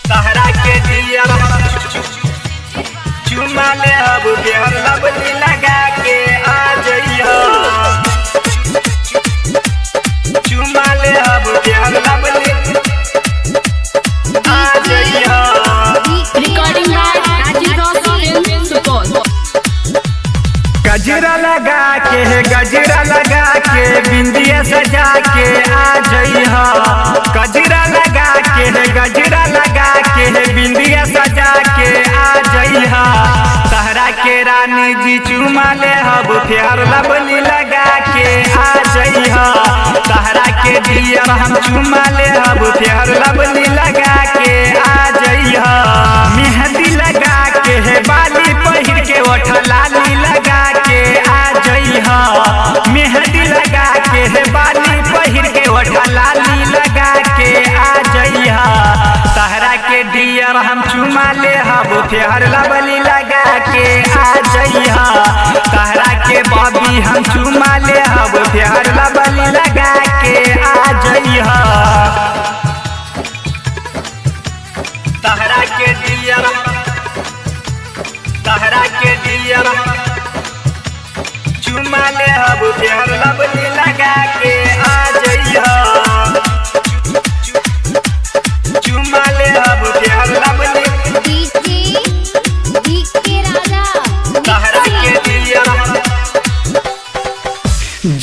तहरा के दियर चुमा ले अब प्यार लबली लगा के आ जइहा चुमा ले अब प्यार लबली आ जइहा। Recording by Rajiv film Supaul. गजरा लगा के बिंदिया सजा के आ जइहा गजरा लगा के बिंदिया सजा के आ जइहा। तहरा के रानी जी चुमा ले हब प्यार लबली लगा के आ जइहा। तहरा के दियर हम चुमा ले हब प्यार लबली लगा के आ जइहा। मेहंदी लगा के बाली पहिर के ओठ लाली लगा के आ जइहा। मेहंदी लगा के बाली पहिर के ओठ लाली लगा के आ जइहा। तहरा के दियर हम चुमा ले हब प्यार लबली लगा के आ जइहा। तहरा के बॉबी हम चुमा ले हब प्यार लबली लगा के आ जइहा। तहरा के दियर चुमा ले हब प्यार लबली लगा के आ जइहा। चुमा ले हब प्यार लबली तहरा के दियर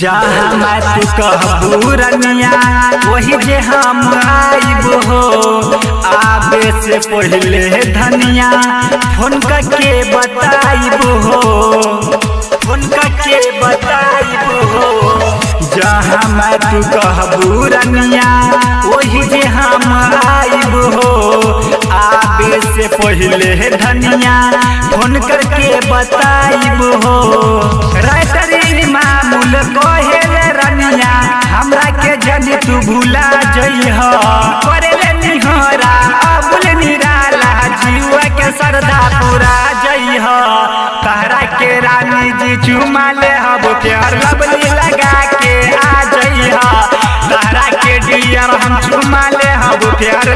जहाँ मैं तू कहबू रनिया वही जे हम आइब हो। आबे से पहले धनिया फोन करके बताइब हो जहाँ मैं तू कहबू रनिया वही जे हम आइब हो। आबे से पहले धनिया फोन करके बताइब हो। रातरी मामूल कहेल रनिया हमरा के जनी तू भूला जइहा। करेले निहरा अबुल निराला जीवा के सरदा पूरा जइहा। तहरा के रानी जी चुमा ले हब प्यार लबली लगा के आ जइहा। तहरा के दियर हम चुमा ले हब प्यार